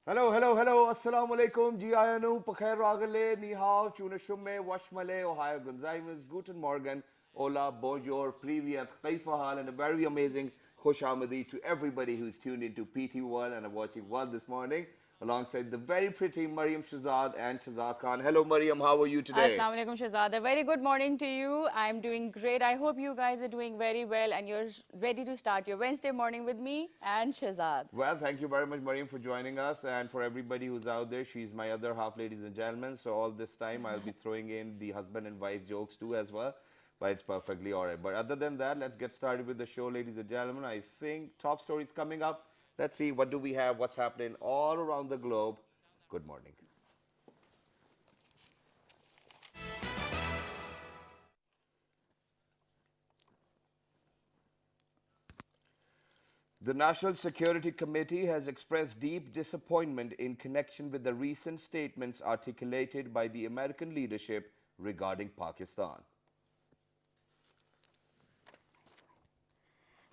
Hello, hello, hello. Assalamu alaikum. Ji ayanu. Pakhair ragale. Ni hao. Chuna shumme. Washmale. Ohio Gonzaimus. Guten Morgen. Hola. Bonjour. Privyat. Kaifa hal. And a very amazing Khosh Amadi to everybody who's tuned into PT1 and are watching One this morning alongside the very pretty Mariam Shazad and Shazad Khan. Hello, Mariam. How are you today? Assalamu alaikum Shahzad. A very good morning to you. I'm doing great. I hope you guys are doing very well and you're ready to start your Wednesday morning with me and Shahzad. Well, thank you very much, Mariam, for joining us. And for everybody who's out there, she's my other half, ladies and gentlemen. So all this time, I'll be throwing in the husband and wife jokes too as well. But it's perfectly all right. But other than that, let's get started with the show, ladies and gentlemen. I think top stories coming up. Let's see, what do we have, what's happening all around the globe. Good morning. The National Security Committee has expressed deep disappointment in connection with the recent statements articulated by the American leadership regarding Pakistan.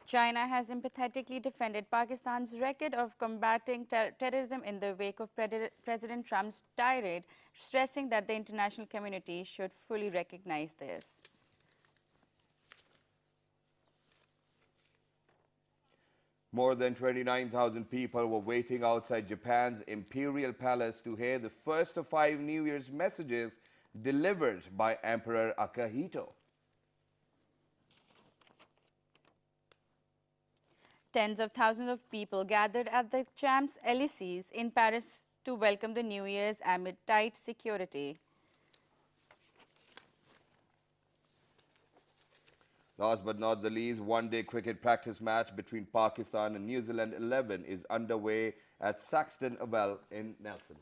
China has empathetically defended Pakistan's record of combating terrorism in the wake of President Trump's tirade, stressing that the international community should fully recognize this. More than 29,000 people were waiting outside Japan's Imperial Palace to hear the first of 5 New Year's messages delivered by Emperor Akihito. Tens of thousands of people gathered at the Champs-Élysées in Paris to welcome the New Year's amid tight security. Last but not the least, one-day cricket practice match between Pakistan and New Zealand 11 is underway at Saxton Oval in Nelson.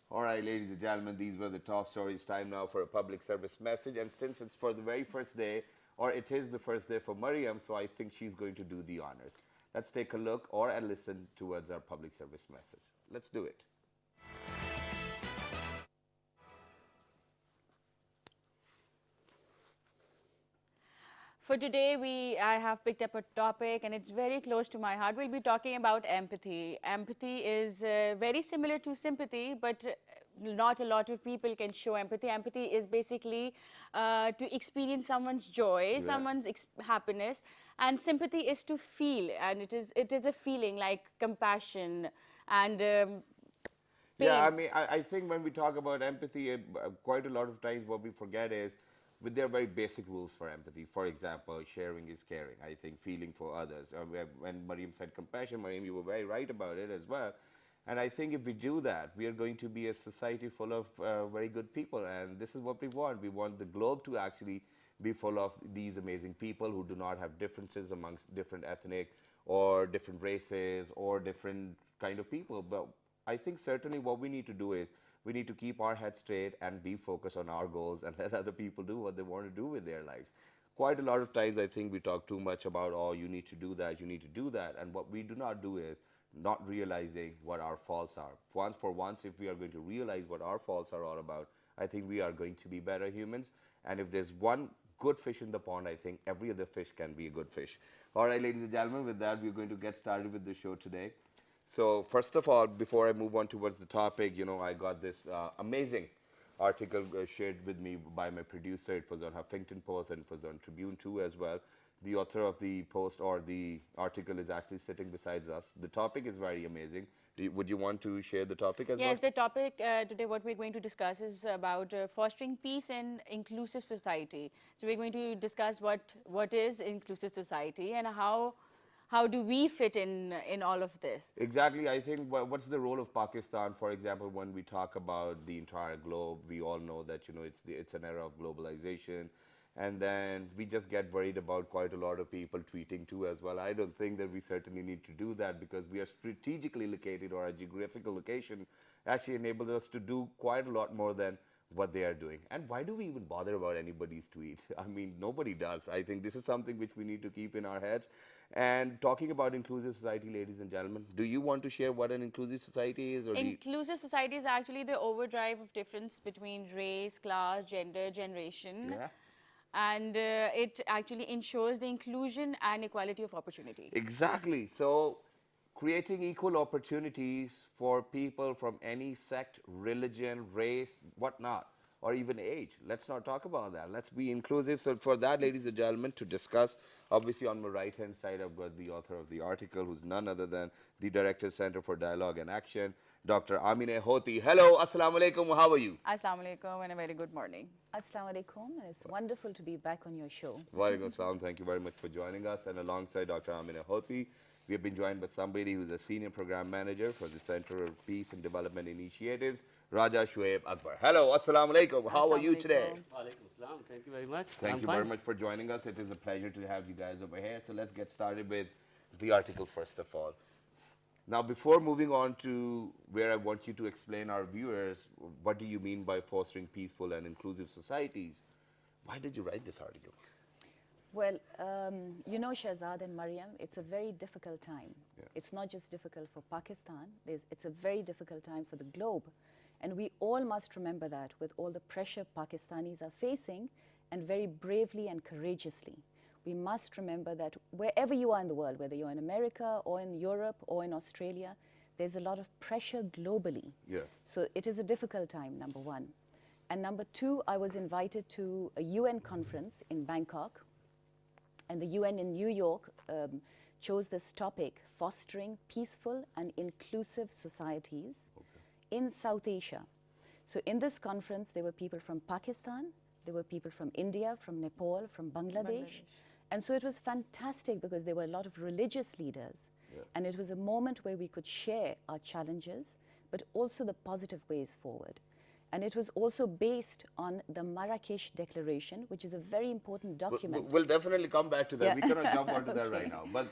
All right, ladies and gentlemen, these were the top stories. Time now for a public service message. And since it's for the very first day, or it is the first day for Mariam, so I think she's going to do the honors. Let's take a look or a listen towards our public service message. Let's do it. For today, I have picked up a topic and it's very close to my heart. We'll be talking about empathy. Empathy is very similar to sympathy, but not a lot of people can show empathy. Empathy is basically to experience someone's joy, someone's happiness, and sympathy is to feel, and it is a feeling like compassion and Yeah, I pain. mean, I think when we talk about empathy, quite a lot of times what we forget is there are very basic rules for empathy. For example, sharing is caring. I think feeling for others. When Mariam said compassion, Mariam, you were very right about it as well. And I think if we do that, we are going to be a society full of very good people. And this is what we want. We want the globe to actually be full of these amazing people who do not have differences amongst different ethnic or different races or different kind of people. But I think certainly what we need to do is we need to keep our head straight and be focused on our goals and let other people do what they want to do with their lives. Quite a lot of times I think we talk too much about, oh, you need to do that, you need to do that. And what we do not do is not realizing what our faults are. For once, if we are going to realize what our faults are all about, I think we are going to be better humans. And if there's one good fish in the pond, I think every other fish can be a good fish. All right, ladies and gentlemen, with that, we're going to get started with the show today. So first of all, before I move on towards the topic, I got this amazing article shared with me by my producer. It was on Huffington Post and it was on Tribune too as well. The author of the post or the article is actually sitting beside us. The topic is very amazing. Would you want to share the topic as well? Yes, the topic today, what we're going to discuss is about fostering peace and inclusive society. So we're going to discuss what is inclusive society and how do we fit in all of this. Exactly. I think what's the role of Pakistan, for example, when we talk about the entire globe, we all know that, it's an era of globalization. And then we just get worried about quite a lot of people tweeting too as well. I don't think that we certainly need to do that because we are strategically located, or our geographical location actually enables us to do quite a lot more than what they are doing. And why do we even bother about anybody's tweet? I mean, nobody does. I think this is something which we need to keep in our heads. And talking about inclusive society, ladies and gentlemen, do you want to share what an inclusive society is? Or do you, Inclusive society is actually the overdrive of difference between race, class, gender, generation. yeah? And it actually ensures the inclusion and equality of opportunity. Exactly. So, creating equal opportunities for people from any sect, religion, race, whatnot, or even age. Let's not talk about that. Let's be inclusive. So, for that, ladies and gentlemen, to discuss, obviously on my right hand side, I've got the author of the article, who's none other than the Director Center for Dialogue and Action, Dr. Amine Hoti. Hello, Assalamu alaikum. How are you? Assalamu alaikum and a very good morning. Assalamu alaikum, and it's wonderful to be back on your show. Walaikum salam. Thank you very much for joining us. And alongside Dr. Amina Hoti, we have been joined by somebody who's a senior program manager for the Center of Peace and Development Initiatives, Raja Shuaib Akbar. Hello, assalamu alaikum. How are you today? Walaikum salam. Thank you very much. Thank I'm you fine. very much for joining us. It is a pleasure to have you guys over here. So let's get started with the article first of all. Now, before moving on to where I want you to explain our viewers, what do you mean by fostering peaceful and inclusive societies? Why did you write this article? Well, you know, Shahzad and Mariam, it's a very difficult time. Yeah. It's not just difficult for Pakistan, it's a very difficult time for the globe. And we all must remember that with all the pressure Pakistanis are facing, and very bravely and courageously. We must remember that wherever you are in the world, whether you're in America or in Europe or in Australia, there's a lot of pressure globally. Yeah. So it is a difficult time, number one. And number two, I was invited to a UN conference in Bangkok, and the UN in New York chose this topic, fostering peaceful and inclusive societies in South Asia. So in this conference, there were people from Pakistan, there were people from India, from Nepal, from Bangladesh. And so it was fantastic because there were a lot of religious leaders. Yeah. And it was a moment where we could share our challenges, but also the positive ways forward. And it was also based on the Marrakesh Declaration, which is a very important document. We'll definitely come back to that. Yeah. We cannot jump onto that right Okay. now. But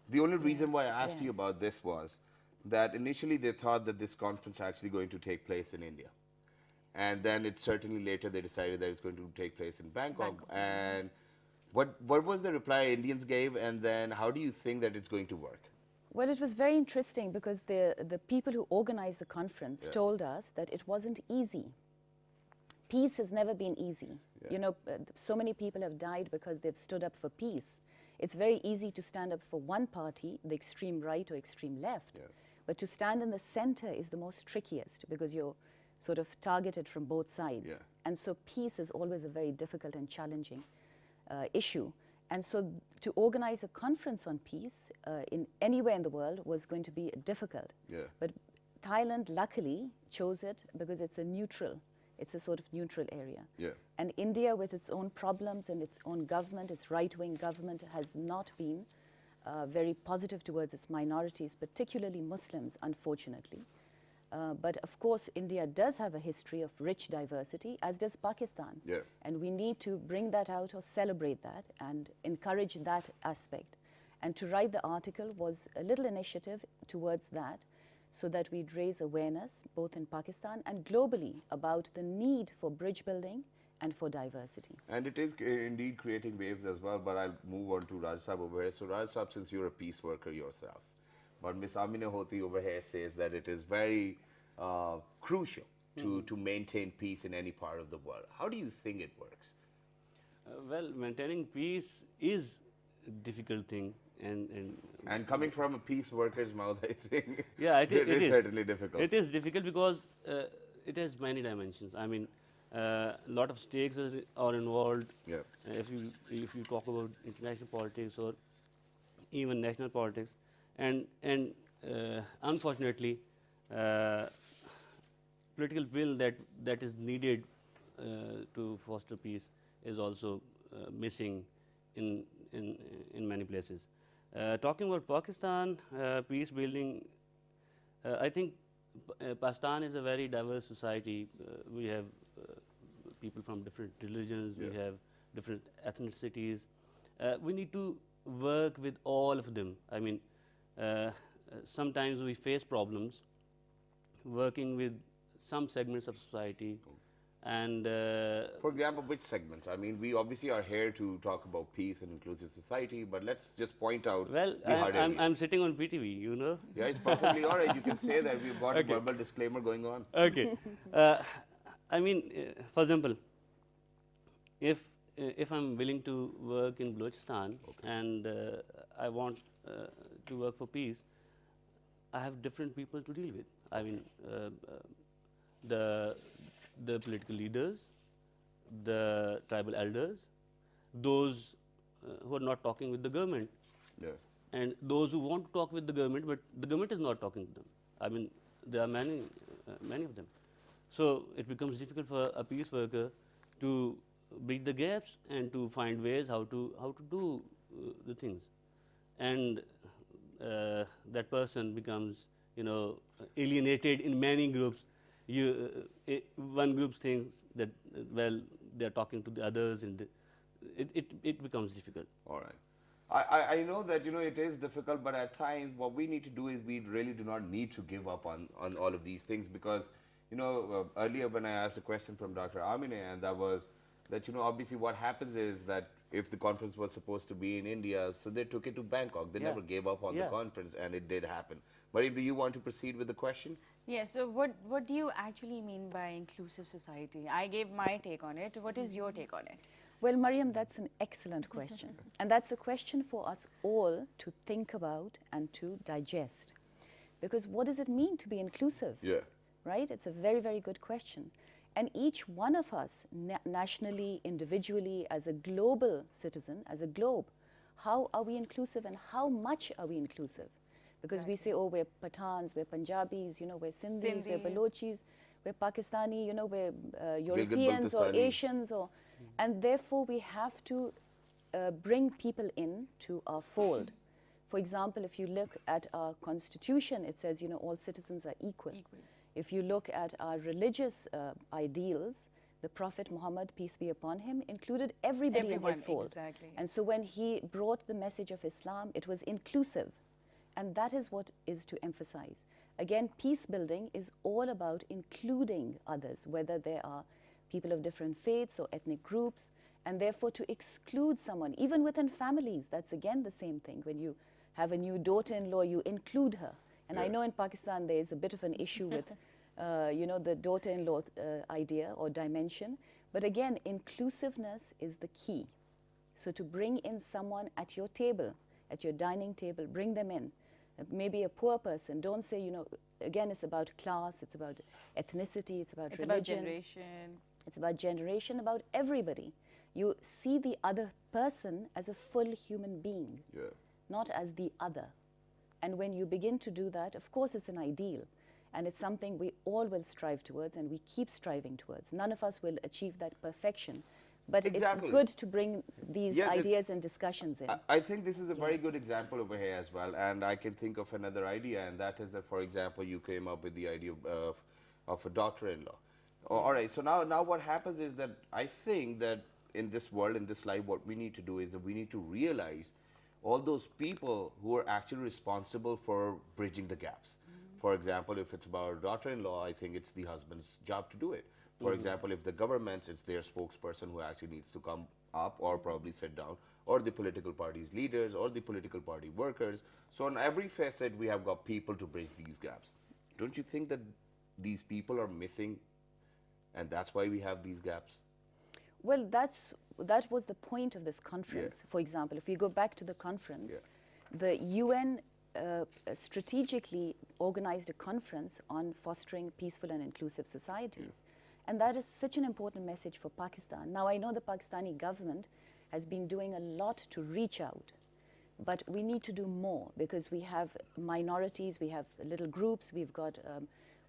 the only reason why I asked you Yes. about this was that initially they thought that this conference actually going to take place in India. And then it certainly later they decided that it's going to take place in Bangkok. And what was the reply Indians gave, and then how do you think that it's going to work? Well, it was very interesting because the people who organized the conference Yeah. told us that it wasn't easy. Peace has never been easy. Yeah. You know, so many people have died because they've stood up for peace. It's very easy to stand up for one party, the extreme right or extreme left. Yeah. But to stand in the center is the most trickiest because you're sort of targeted from both sides. Yeah. And so peace is always a very difficult and challenging issue. And so to organize a conference on peace in anywhere in the world was going to be difficult. Yeah. But Thailand luckily chose it because it's a sort of neutral area. Yeah. And India, with its own problems and its own government, its right-wing government, has not been very positive towards its minorities, particularly Muslims, unfortunately. But of course, India does have a history of rich diversity, as does Pakistan. Yeah. And we need to bring that out or celebrate that and encourage that aspect. And to write the article was a little initiative towards that, so that we'd raise awareness both in Pakistan and globally about the need for bridge building and for diversity. And it is indeed creating waves as well, but I'll move on to Raj Saab over here. So Raj Saab, since you're a peace worker yourself, but Ms. Amina Hoti over here says that it is very crucial to maintain peace in any part of the world. How do you think it works? Well, maintaining peace is a difficult thing, And coming from a peace worker's mouth, I think yeah, it is certainly difficult. It is difficult because it has many dimensions. I mean, a lot of stakes are involved. Yeah. If you talk about international politics or even national politics, and unfortunately, political will that is needed to foster peace is also missing in many places. Talking about Pakistan, peace building, I think Pakistan is a very diverse society. We have people from different religions, we have different ethnicities. We need to work with all of them. I mean, sometimes we face problems working with some segments of society And For example, which segments? I mean, we obviously are here to talk about peace and inclusive society, but let's just point out well, the hard areas. I'm sitting on PTV, you know. Yeah, it's perfectly all right. You can say that we've got Okay. a verbal disclaimer going on. Okay. I mean, for example, if I'm willing to work in Balochistan and I want to work for peace, I have different people to deal with. I mean, the political leaders, the tribal elders, those who are not talking with the government, Yeah. and those who want to talk with the government, but the government is not talking to them. I mean, there are many of them. So it becomes difficult for a peace worker to bridge the gaps and to find ways how to do the things, and that person becomes, you know, alienated in many groups. One group thinks that well, they are talking to the others, and it becomes difficult. All right. I know that, you know, it is difficult, but at times what we need to do is we really do not need to give up on all of these things, because, you know, earlier when I asked a question from Dr. Amine, and that was that, you know, obviously what happens is that if the conference was supposed to be in India, so they took it to Bangkok. They Yeah. never gave up on the Yeah. conference, and it did happen. Mariam, do you want to proceed with the question? Yes, so what do you actually mean by inclusive society? I gave my take on it. What is your take on it? Well, Mariam, that's an excellent question. And that's a question for us all to think about and to digest. Because what does it mean to be inclusive? Yeah. Right? It's a very, very good question. And each one of us, nationally, individually, as a global citizen, as a globe, how are we inclusive and how much are we inclusive? Because we say, oh, we're Pathans, we're Punjabis, you know, we're Sindhis, we're Sindhis. Balochis, we're Pakistani, you know, we're Europeans or Baltistani. Asians, or, and therefore we have to bring people in to our fold. For example, if you look at our constitution, it says, you know, all citizens are equal. If you look at our religious ideals, the Prophet Muhammad, peace be upon him, included everybody in his fold. Exactly. And so when he brought the message of Islam, it was inclusive. And that is what is to emphasize. Again, peace building is all about including others, whether they are people of different faiths or ethnic groups, and therefore to exclude someone, even within families, that's again the same thing. When you have a new daughter-in-law, you include her. And I know in Pakistan there is a bit of an issue with, you know, the daughter-in-law idea or dimension. But again, inclusiveness is the key. So to bring in someone at your table, at your dining table, bring them in. Maybe a poor person, don't say, you know, again, it's about class, it's about ethnicity, it's about It's about religion. generation. It's about generation, about everybody. You see the other person as a full human being, Yeah. not as the other. And when you begin to do that, of course, it's an ideal. And it's something we all will strive towards and we keep striving towards. None of us will achieve that perfection. But Exactly. it's good to bring these Yeah, ideas and discussions in. I think this is a very good example over here as well, and I can think of another idea, and that is that, for example, you came up with the idea of a daughter-in-law. All right, so now what happens is that I think that in this world, in this life, what we need to do is that we need to realize all those people who are actually responsible for bridging the gaps. For example, if it's about a daughter-in-law, I think it's the husband's job to do it. For example, if the governments, it's their spokesperson who actually needs to come up or probably sit down, or the political party's leaders, or the political party workers. So on every facet, we have got people to bridge these gaps. Don't you think that these people are missing, and that's why we have these gaps? Well, that was the point of this conference. For example, if we go back to the conference, the UN strategically organized a conference on fostering peaceful and inclusive societies. And that is such an important message for Pakistan. Now, I know the Pakistani government has been doing a lot to reach out, but we need to do more because we have minorities, we have little groups, we've got,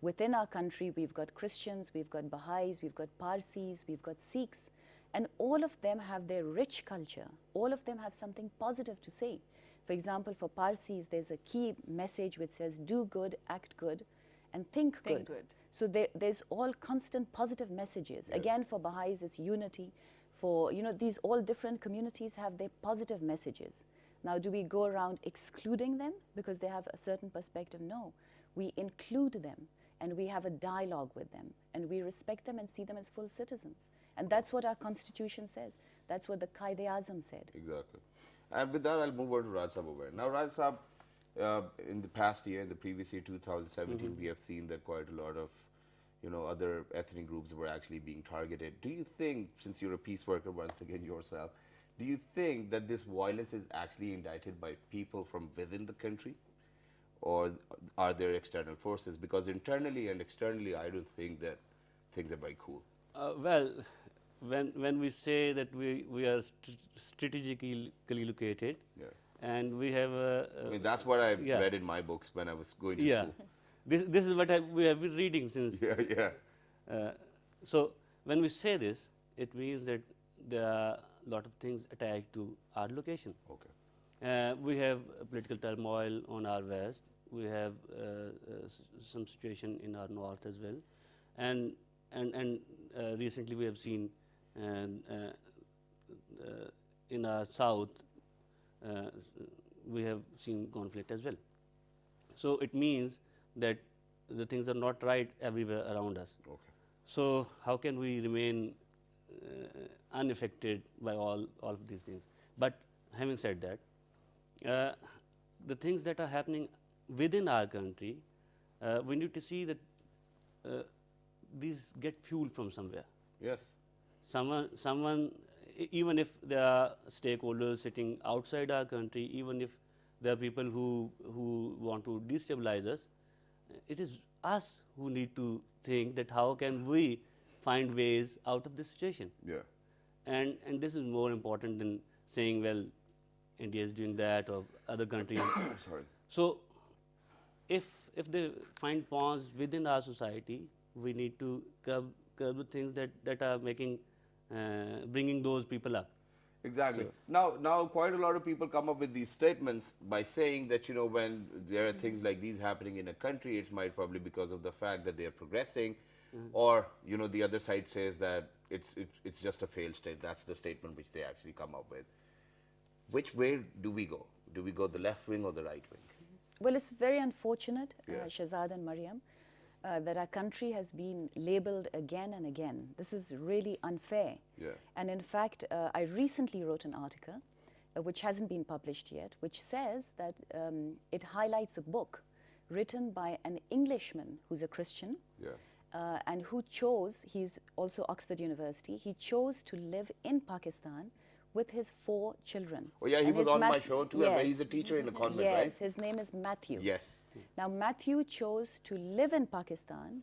within our country, we've got Christians, we've got Baha'is, we've got Parsis, we've got Sikhs, and all of them have their rich culture. All of them have something positive to say. For example, for Parsis, there's a key message which says, do good, act good, and think good. So there's all constant positive messages. Again, for Baha'is, it's unity. For, you know, these all different communities have their positive messages. Now, do we go around excluding them because they have a certain perspective? No, we include them. and we have a dialogue with them, and we respect them and see them as full citizens. And that's what our constitution says. That's what the Qaid-e-Azam said. Exactly. And with that, I'll move on to Raj Sahab over. Now, Raj Sahab, in the past year, in the previous year, 2017, we have seen that quite a lot of, other ethnic groups were actually being targeted. Do you think, since you're a peace worker once again yourself, do you think that this violence is actually indicted by people from within the country? Or are there external forces? Because internally and externally, I don't think that things are very cool. Well, when we say that we are strategically located, Yeah. and we have a, I mean, that's what I yeah. read in my books when I was going to yeah, school. this is what we have been reading since. Yeah, yeah. So when we say this, it means that there are a lot of things attached to our location. Okay. We have political turmoil on our west. We have some situation in our north as well, and recently we have seen in our south we have seen conflict as well. So it means that the things are not right everywhere around us. Okay. So how can we remain unaffected by all of these things? But having said that, the things that are happening within our country, we need to see that these get fuel from somewhere. Yes. Someone, even if there are stakeholders sitting outside our country, even if there are people who want to destabilize us, it is us who need to think that how can we find ways out of this situation. Yeah. And this is more important than saying, well, India is doing that or other countries. Sorry. So if they find pawns within our society, we need to curb the things that are making, bringing those people up. Exactly. Now, quite a lot of people come up with these statements by saying that, when there are things like these happening in a country, it's might probably because of the fact that they are progressing, or, the other side says that it's just a failed state. That's the statement which they actually come up with. Which way do we go? Do we go the left wing or the right wing? Well, it's very unfortunate, Yeah. Shahzad and Mariam, that our country has been labeled again and again. This is really unfair. Yeah. And in fact, I recently wrote an article, which hasn't been published yet, which says that it highlights a book written by an Englishman who's a Christian, Yeah. and who chose, he's also Oxford University, he chose to live in Pakistan with his 4 children. Oh, yeah, he And was his on my show too. Yes. He's a teacher in a convent, Yes, right? his name is Matthew. Yes. Now, Matthew chose to live in Pakistan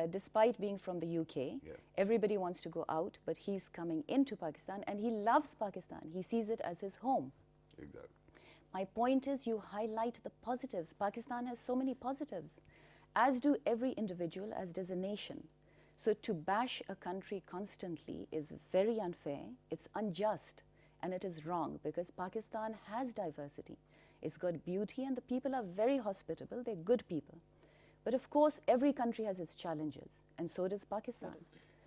despite being from the UK. Yeah. Everybody wants to go out, but he's coming into Pakistan, and he loves Pakistan. He sees it as his home. Exactly. My point is, you highlight the positives. Pakistan has so many positives, as do every individual, as does a nation. So to bash a country constantly is very unfair, it's unjust, and it is wrong, because Pakistan has diversity. It's got beauty, and the people are very hospitable, they're good people. But of course, every country has its challenges, and so does Pakistan.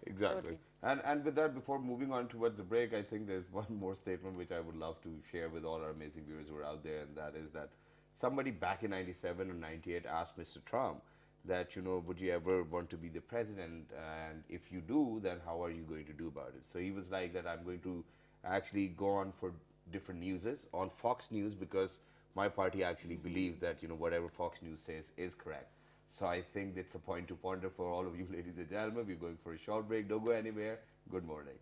Exactly. And with that, before moving on towards the break, I think there's one more statement which I would love to share with all our amazing viewers who are out there, and that is that somebody back in 97 or 98 asked Mr. Trump that, would you ever want to be the president? And if you do, then how are you going to do about it? So he was like that, I'm going to actually go on for different newses on Fox News, because my party actually believes that, whatever Fox News says is correct. So I think it's a point to ponder for all of you, ladies and gentlemen. We're going for a short break. Don't go anywhere. Good morning.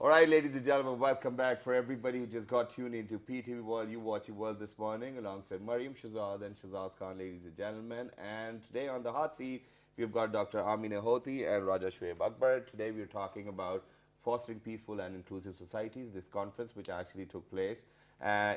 All right, ladies and gentlemen, welcome back. For everybody who just got tuned into PTV World, You Watch Your World this morning, alongside Mariam Shahzad and Shahzad Khan, ladies and gentlemen. And today on the hot seat, we've got Dr. Amina Hoti and Raja Shoaib Akbar. Today we're talking about fostering peaceful and inclusive societies. This conference, which actually took place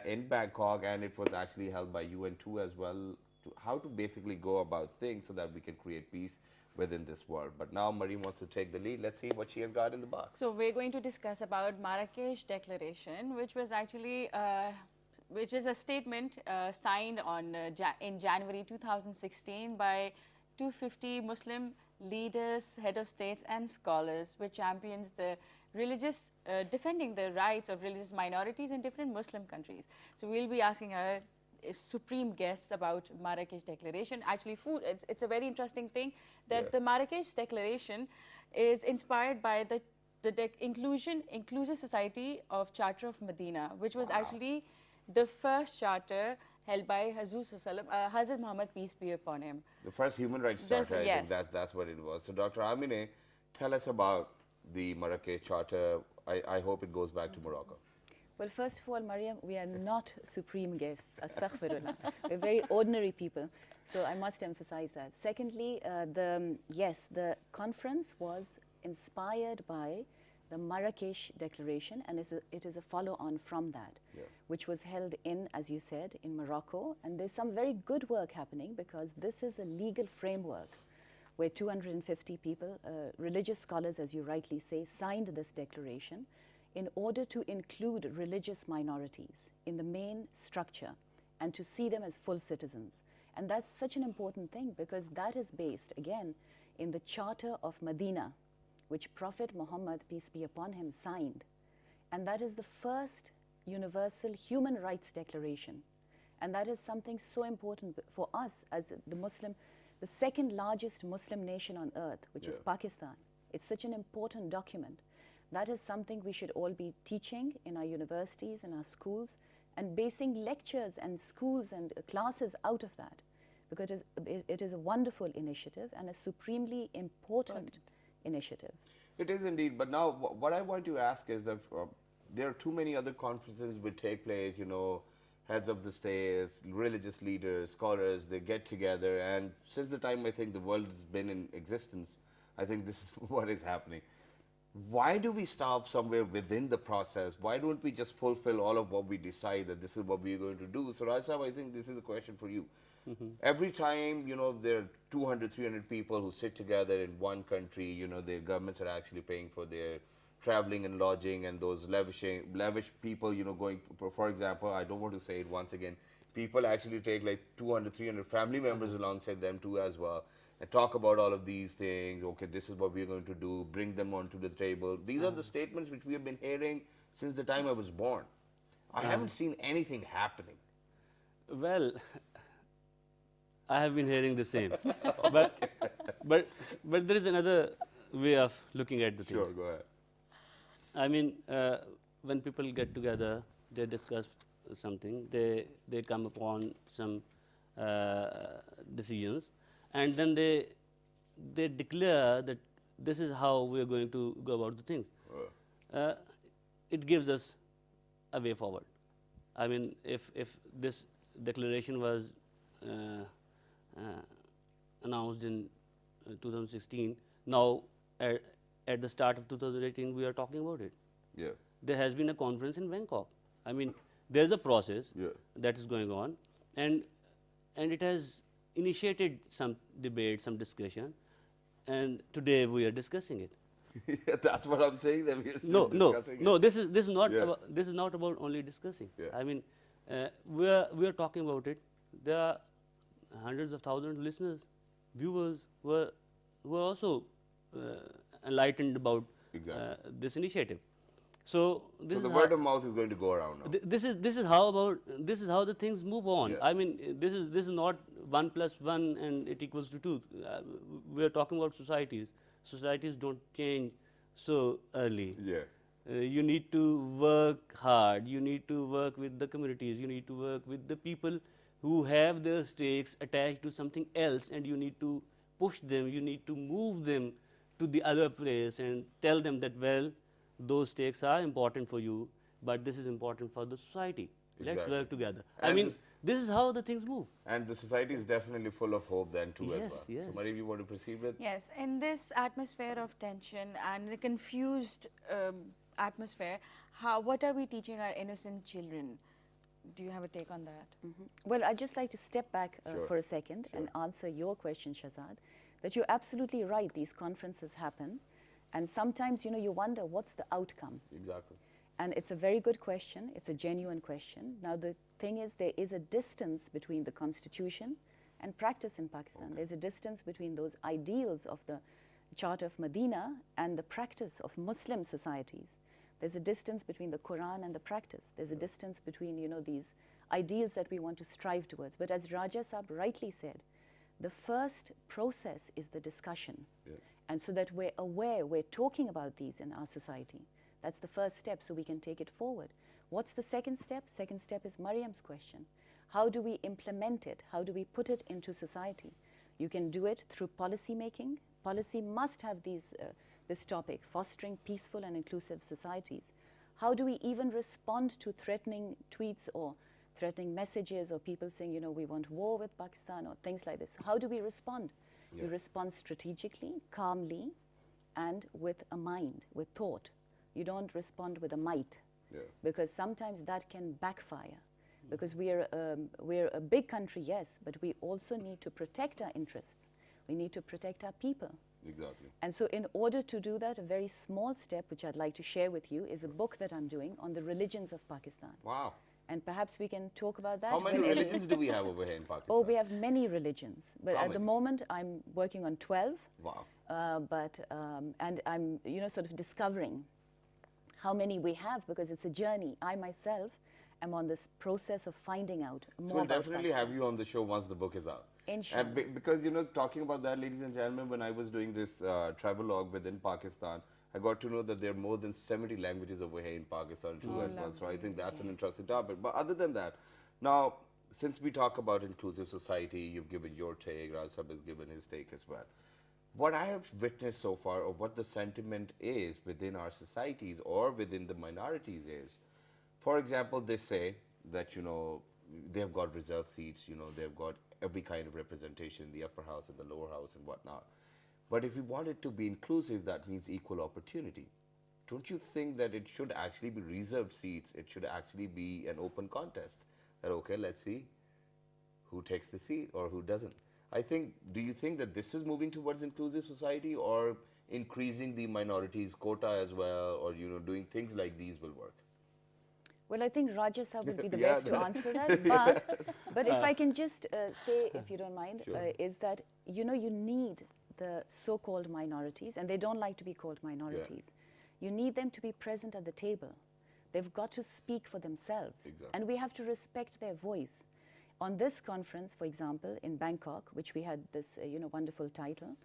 in Bangkok, and it was actually held by UN too as well, to how to basically go about things so that we can create peace within this world. But now Mariam wants to take the lead. Let's see what she has got in the box. So we're going to discuss about Marrakesh Declaration, which was actually, which is a statement signed on in January 2016 by 250 Muslim leaders, head of states and scholars, which champions the religious, defending the rights of religious minorities in different Muslim countries. So we'll be asking our supreme guests about Marrakesh Declaration. Actually, it's a very interesting thing that the Marrakesh Declaration is inspired by the Inclusive Society of Charter of Medina, which was actually the first charter held by Hazrat Muhammad, peace be upon him. The first human rights charter, I think that's what it was. So Dr. Amine, tell us about the Marrakesh Charter. I hope it goes back to Morocco. Well, first of all, Mariam, we are not supreme guests. Astaghfirullah. We're very ordinary people. So I must emphasize that. Secondly, the conference was inspired by the Marrakesh Declaration, and it is a follow-on from that, which was held in, as you said, in Morocco. And there's some very good work happening because this is a legal framework where 250 people, religious scholars, as you rightly say, signed this declaration in order to include religious minorities in the main structure and to see them as full citizens. And that's such an important thing because that is based, again, in the Charter of Medina, which Prophet Muhammad, peace be upon him, signed. And that is the first universal human rights declaration. And that is something so important for us as the second largest Muslim nation on earth, which is Pakistan. It's such an important document. That is something we should all be teaching in our universities and our schools and basing lectures and schools and classes out of that, because it is a wonderful initiative and a supremely important initiative. It is indeed. But now what I want to ask is that there are too many other conferences which take place, you know, heads of the states, religious leaders, scholars, they get together. And since the time I think the world has been in existence, I think this is what is happening. Why do we stop somewhere within the process? Why don't we just fulfill all of what we decide that this is what we are going to do? So Rajsab, I think this is a question for you. Every time, you know, there are 200, 300 people who sit together in one country, you know, their governments are actually paying for their traveling and lodging, and those lavish people, you know, going, for example, I don't want to say it once again, people actually take like 200, 300 family members alongside them too as well, and talk about all of these things. Okay, this is what we're going to do, bring them onto the table. These are the statements which we have been hearing since the time I was born. I haven't seen anything happening. Well, I have been hearing the same. but there is another way of looking at the things. Sure, go ahead. I mean, when people get together, they discuss something, they come upon some decisions, and then they declare that this is how we are going to go about the things. It gives us a way forward. I mean, if this declaration was announced in 2016, now at the start of 2018 we are talking about it. Yeah. There has been a conference in Bangkok. I mean, there is a process that is going on, and it has initiated some debate, some discussion, and today we are discussing it. Yeah, that's what I'm saying, that we are still discussing it. No. This is not about only discussing. I mean, we are talking about it. There are hundreds of thousands of listeners, viewers who are also enlightened about this initiative. So the word of mouth is going to go around now. This is how the things move on. I mean, this is not 1 + 1 and it equals to 2. We are talking about societies. Societies don't change so early. Yeah. You need to work hard. You need to work with the communities. You need to work with the people who have their stakes attached to something else, and you need to push them. You need to move them to the other place and tell them that, well, those stakes are important for you, but this is important for the society. Let's Exactly. work together. I And mean, this is how the things move. And the society is definitely full of hope then too as Yes, well. yes. So Marie, you want to proceed with? Yes, in this atmosphere of tension and a confused atmosphere, what are we teaching our innocent children? Do you have a take on that? Well, I'd just like to step back Sure. for a second and answer your question, Shahzad, that you're absolutely right. These conferences happen, and sometimes, you wonder what's the outcome. Exactly. And it's a very good question. It's a genuine question. Now, the thing is, there is a distance between the constitution and practice in Pakistan. There's a distance between those ideals of the Charter of Medina and the practice of Muslim societies. There's a distance between the Quran and the practice. There's a distance between, these ideals that we want to strive towards. But as Raja Saab rightly said, the first process is the discussion. Yeah. And so that we're aware, we're talking about these in our society. That's the first step, so we can take it forward. What's the second step? Second step is Mariam's question. How do we implement it? How do we put it into society? You can do it through policy making. Policy must have this topic, fostering peaceful and inclusive societies. How do we even respond to threatening tweets or threatening messages or people saying, we want war with Pakistan or things like this? How do we respond? Yeah. We respond strategically, calmly, and with a mind, with thought. You don't respond with a might, Yeah. because sometimes that can backfire. Because we're a big country, yes, but we also need to protect our interests. We need to protect our people. Exactly. And so in order to do that, a very small step, which I'd like to share with you, is a book that I'm doing on the religions of Pakistan. Wow. And perhaps we can talk about that. How many whenever- religions do we have over here in Pakistan? Oh, we have many religions. But How at the many? moment, I'm working on 12. Wow. And I'm, sort of discovering how many we have, because it's a journey. I myself am on this process of finding out So more we'll about definitely Pakistan. have you on the show once the book is out. Inshallah. And because, talking about that, ladies and gentlemen, when I was doing this travelogue within Pakistan, I got to know that there are more than 70 languages over here in Pakistan too as well. So I think that's an interesting topic. But other than that, now, since we talk about inclusive society, you've given your take, Rasab has given his take as well. What I have witnessed so far, or what the sentiment is within our societies or within the minorities is, for example, they say that, they've got reserved seats, they've got every kind of representation in the upper house and the lower house and whatnot. But if we want it to be inclusive, that means equal opportunity. Don't you think that it should actually be reserved seats? It should actually be an open contest. That, okay, let's see who takes the seat or who doesn't. Do you think that this is moving towards inclusive society, or increasing the minorities quota as well, or, doing things like these will work? Well, I think Raja Saab would be the Yeah. best to answer that. But if I can just say, if you don't mind, Sure. is that, you need the so-called minorities, and they don't like to be called minorities. You need them to be present at the table. They've got to speak for themselves. Exactly. And we have to respect their voice. On this conference, for example, in Bangkok, which we had this wonderful title,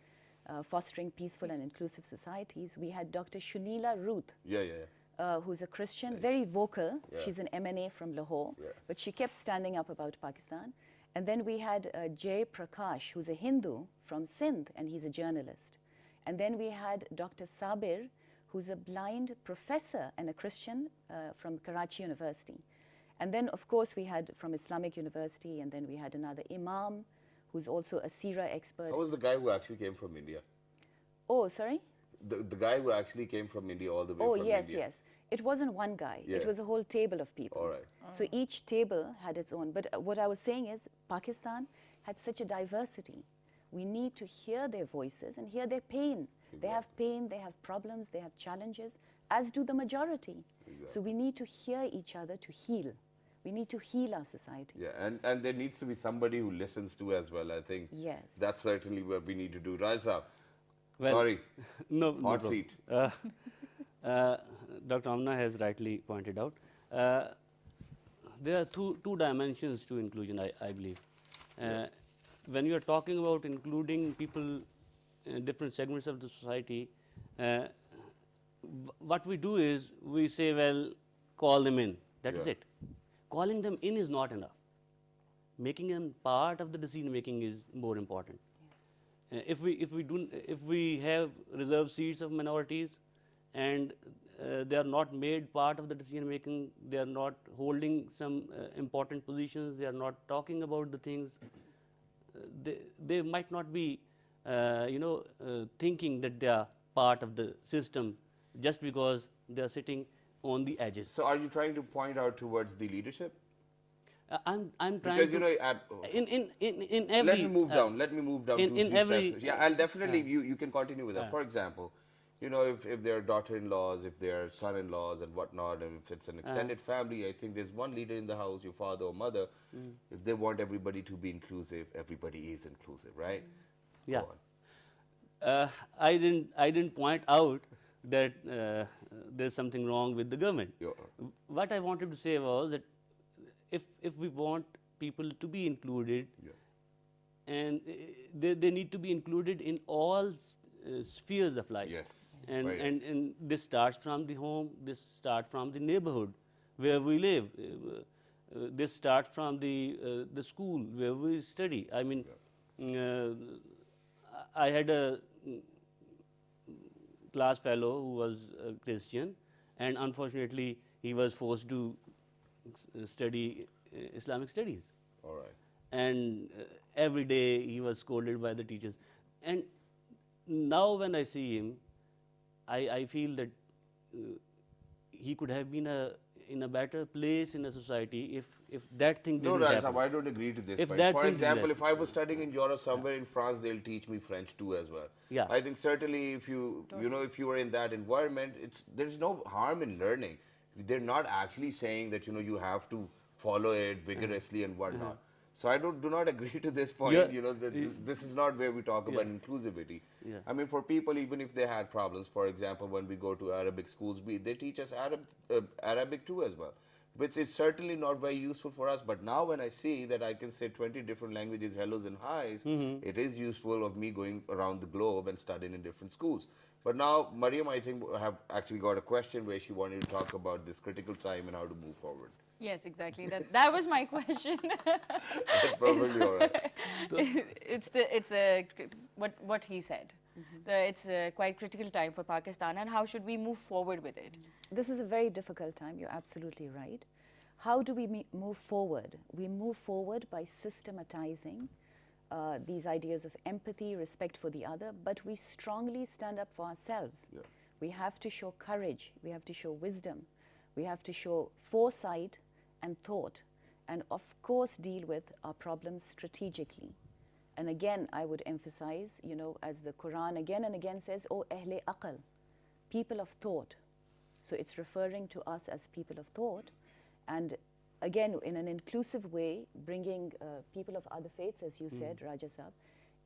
Fostering Peaceful and Inclusive Societies, we had Dr. Shunila Ruth, Yeah. who's a Christian, very vocal. Yeah. She's an MNA from Lahore, Yeah. but she kept standing up about Pakistan. And then we had Jay Prakash, who's a Hindu from Sindh, and he's a journalist. And then we had Dr. Sabir, who's a blind professor and a Christian from Karachi University. And then, of course, we had from Islamic University, and then we had another imam, who's also a Sira expert. How was the guy who actually came from India? Oh, sorry? The guy who actually came from India all the way Oh, from yes, India? yes. It wasn't one guy. Yeah. It was a whole table of people. All right. So each table had its own. But what I was saying is, Pakistan had such a diversity. We need to hear their voices and hear their pain. They have pain, they have problems, they have challenges, as do the majority. So we need to hear each other to heal. We need to heal our society. Yeah, and there needs to be somebody who listens to as well. I think Yes. that's certainly what we need to do. Raisa, Well, sorry, No hot problem. seat. Dr. Amna has rightly pointed out. There are two dimensions to inclusion, I believe. When you are talking about including people in different segments of the society, what we do is we say, well, call them in. That is Yeah. it. Calling them in is not enough. Making them part of the decision making is more important. If we have reserved seats of minorities, and they are not made part of the decision making. They are not holding some important positions. They are not talking about the things. They might not be, thinking that they are part of the system just because they are sitting on the edges. So are you trying to point out towards the leadership? I'm trying Because, to you know, at, in every let me move down. Let me move down in- two, in three every, steps. Yeah, I'll definitely. You can continue with that. Yeah. For example, you know, if there are daughter-in-laws, if there are son-in-laws, and whatnot, and if it's an extended family, I think there's one leader in the house, your father or mother. If they want everybody to be inclusive, everybody is inclusive, right? Yeah. Go on. I didn't point out that there's something wrong with the government. Yeah. What I wanted to say was that if we want people to be included, and they need to be included in all spheres of life. Yes. And, Right. and this starts from the home. This starts from the neighborhood where we live. This starts from the school where we study. I mean, I had a class fellow who was a Christian, and unfortunately he was forced to study Islamic studies. All right. And every day he was scolded by the teachers. And now when I see him, I feel that he could have been in a better place in a society if that thing No, didn't Raj, happen. I don't agree to this If point. that For thing example, didn't if I was studying in Europe somewhere in France, they'll teach me French too as well. Yeah. I think certainly if you if you are in that environment, there's no harm in learning. They're not actually saying that you have to follow it vigorously and whatnot. So I do not agree to this point. Yeah. This is not where we talk about inclusivity. Yeah. I mean, for people, even if they had problems, for example, when we go to Arabic schools, they teach us Arabic too as well, which is certainly not very useful for us. But now when I see that I can say 20 different languages, hellos and highs, it is useful of me going around the globe and studying in different schools. But now, Mariam, I think, have actually got a question where she wanted to talk about this critical time and how to move forward. Yes, exactly. That was my question. That's perfectly all right. It's what he said. It's a quite critical time for Pakistan, and how should we move forward with it? This is a very difficult time, you're absolutely right. How do we move forward? We move forward by systematizing these ideas of empathy, respect for the other, but we strongly stand up for ourselves. Yeah. We have to show courage, we have to show wisdom, we have to show foresight and thought, and of course deal with our problems strategically. And again, I would emphasize, as the Quran again and again says, O Ahle Aql, people of thought. So it's referring to us as people of thought, and again, in an inclusive way, bringing people of other faiths, as you said, Raja Saab,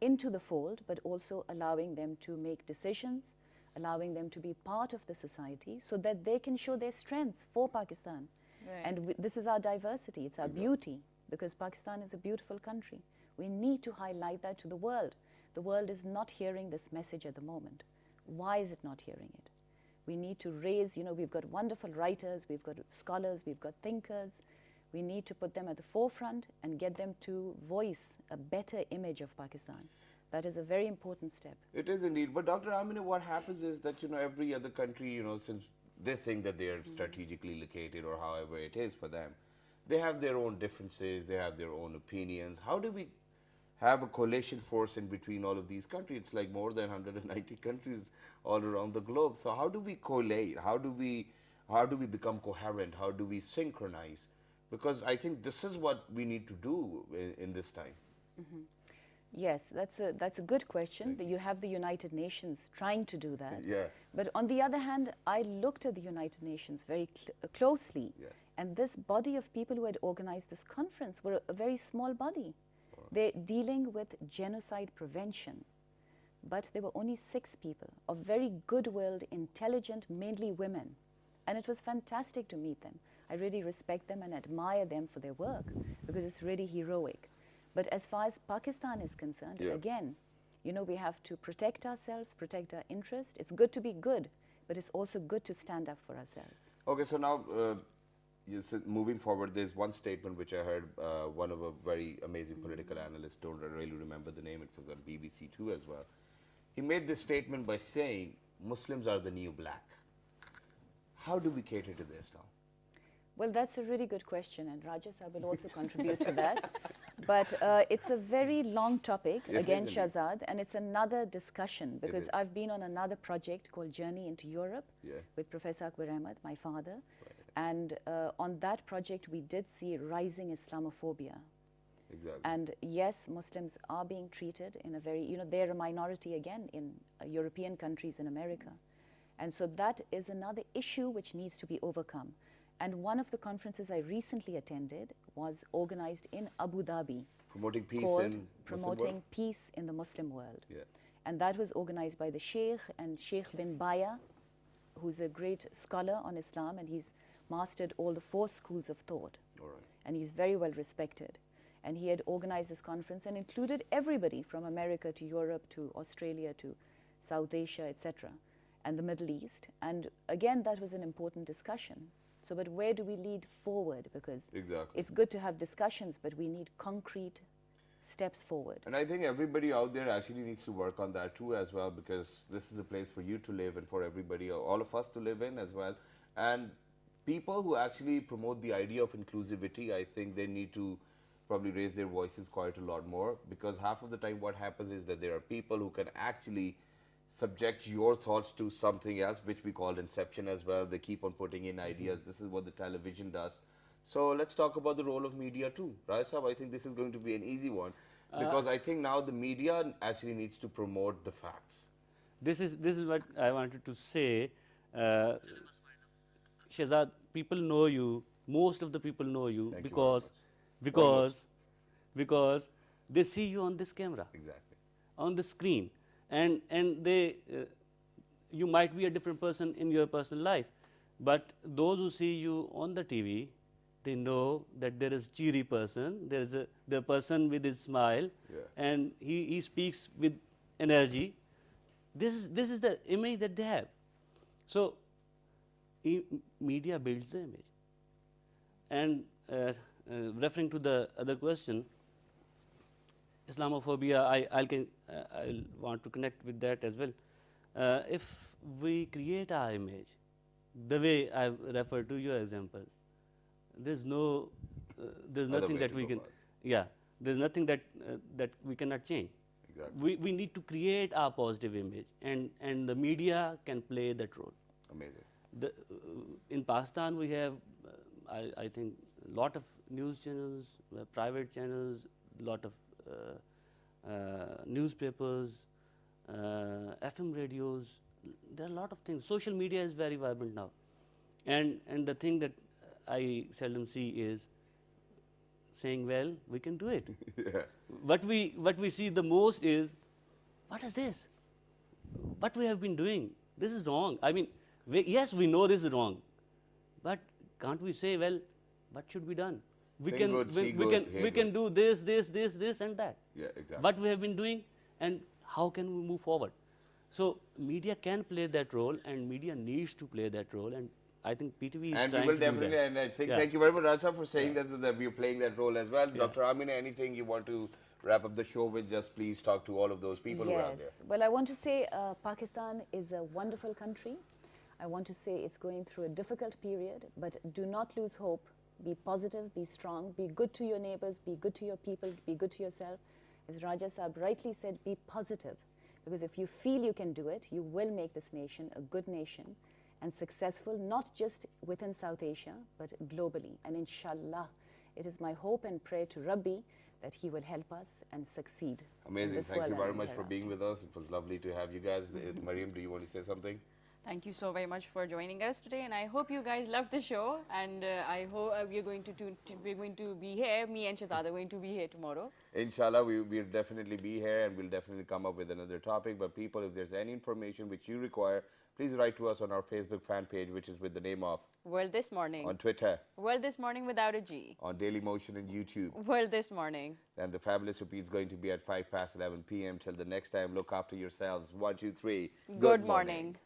into the fold, but also allowing them to make decisions, allowing them to be part of the society so that they can show their strengths for Pakistan. Right. And this is our diversity, it's our beauty, because Pakistan is a beautiful country. We need to highlight that to the world. The world is not hearing this message at the moment. Why is it not hearing it? We need to raise, we've got wonderful writers, we've got scholars, we've got thinkers. We need to put them at the forefront and get them to voice a better image of Pakistan. That is a very important step. It is indeed. But Dr. Amina, what happens is that, every other country, since they think that they are strategically located or however it is for them, they have their own differences, they have their own opinions. How do we have a coalition force in between all of these countries? It's like more than 190 countries all around the globe. So how do we collate? How do we become coherent? How do we synchronize? Because I think this is what we need to do in this time. Yes, that's a good question. You have the United Nations trying to do that. Yeah. But on the other hand, I looked at the United Nations very closely. Yes. And this body of people who had organized this conference were a very small body. They're dealing with genocide prevention. But there were only 6 people of very good-willed, intelligent, mainly women. And it was fantastic to meet them. I really respect them and admire them for their work because it's really heroic. But as far as Pakistan is concerned, again, we have to protect ourselves, protect our interest. It's good to be good, but it's also good to stand up for ourselves. Okay, so now you said moving forward, there's one statement which I heard one of a very amazing political analyst, don't really remember the name, it was on BBC too as well. He made this statement by saying Muslims are the new black. How do we cater to this now? Well, that's a really good question, and Rajas, I will also contribute to that. But it's a very long topic, It is again, indeed. Shahzad, and it's another discussion because is. I've been on another project called Journey into Europe Yeah. with Professor Akbar Ahmed, my father. And on that project, we did see rising Islamophobia. Exactly. And yes, Muslims are being treated in a very, they're a minority again in European countries in America. And so that is another issue which needs to be overcome. And one of the conferences I recently attended was organized in Abu Dhabi Promoting peace called in Muslim Promoting world? Peace in the Muslim World. Yeah. And that was organized by the Sheikh and Sheikh bin Baya, who's a great scholar on Islam, and he's mastered all the 4 schools of thought. All right. And he's very well respected. And he had organized this conference and included everybody from America to Europe to Australia to South Asia, etc., and the Middle East. And again, that was an important discussion. So, but where do we lead forward? Because Exactly. it's good to have discussions, but we need concrete steps forward. And I think everybody out there actually needs to work on that too as well, because this is a place for you to live and for everybody, all of us to live in as well. And people who actually promote the idea of inclusivity, I think they need to probably raise their voices quite a lot more, because half of the time what happens is that there are people who can actually subject your thoughts to something else, which we call inception as well. They keep on putting in ideas. This is what the television does. So let's talk about the role of media too. Rai Sahab, I think this is going to be an easy one, because I think now the media actually needs to promote the facts. This is what I wanted to say. Shahzad, people know you. Most of the people know you Thank you very because they see you on this camera, Exactly. on the screen, and they you might be a different person in your personal life, but those who see you on the TV, they know that there is cheery person, there is the person with his smile, Yeah. and he speaks with energy. This is the image that they have. So media builds the image. And referring to the other question, Islamophobia, I'll want to connect with that as well. If we create our image, the way I referred to your example, there's nothing way that to we go can, about it. yeah, there's nothing that we cannot change. Exactly. We need to create our positive image, and the media can play that role. Amazing. In Pakistan, we have, I think, a lot of news channels, private channels, lot of newspapers, FM radios. There are a lot of things. Social media is very vibrant now, and the thing that I seldom see is saying, "Well, we can do it." Yeah. What we see the most is, what is this? What we have been doing? This is wrong. I mean, yes, we know this is wrong, but can't we say, well, what should be done? We Think can good, see we good, can hear we can good. do this and that. Yeah, exactly. What we have been doing, and how can we move forward? So media can play that role, and media needs to play that role, and I think PTV is And we trying will to do definitely, that. and I think, Yeah. thank you very much, Rasa, for saying that we are playing that role as well. Yeah. Dr. Amina, anything you want to wrap up the show with? Just please talk to all of those people who are out there. Yes. Well, I want to say Pakistan is a wonderful country. I want to say it's going through a difficult period, but do not lose hope. Be positive, be strong, be good to your neighbors, be good to your people, be good to yourself. As Raja Saab rightly said, be positive. Because if you feel you can do it, you will make this nation a good nation and successful, not just within South Asia, but globally. And inshallah, it is my hope and prayer to Rabbi that he will help us and succeed. in Amazing. this Thank world you very and much for hereafter. being with us. It was lovely to have you guys. Mariam, do you want to say something? Thank you so very much for joining us today, and I hope you guys loved the show. And I hope we're going to be here. Me and Shahzad are going to be here tomorrow. Inshallah, we'll definitely be here, and we'll definitely come up with another topic. But people, if there's any information which you require, please write to us on our Facebook fan page, which is with the name of, World This Morning. on Twitter, World This Morning without a G. on Daily Motion and YouTube. World This Morning. And the fabulous repeat is going to be at 5 past 11 p.m. Till the next time, look after yourselves. 1, 2, 3. Good morning.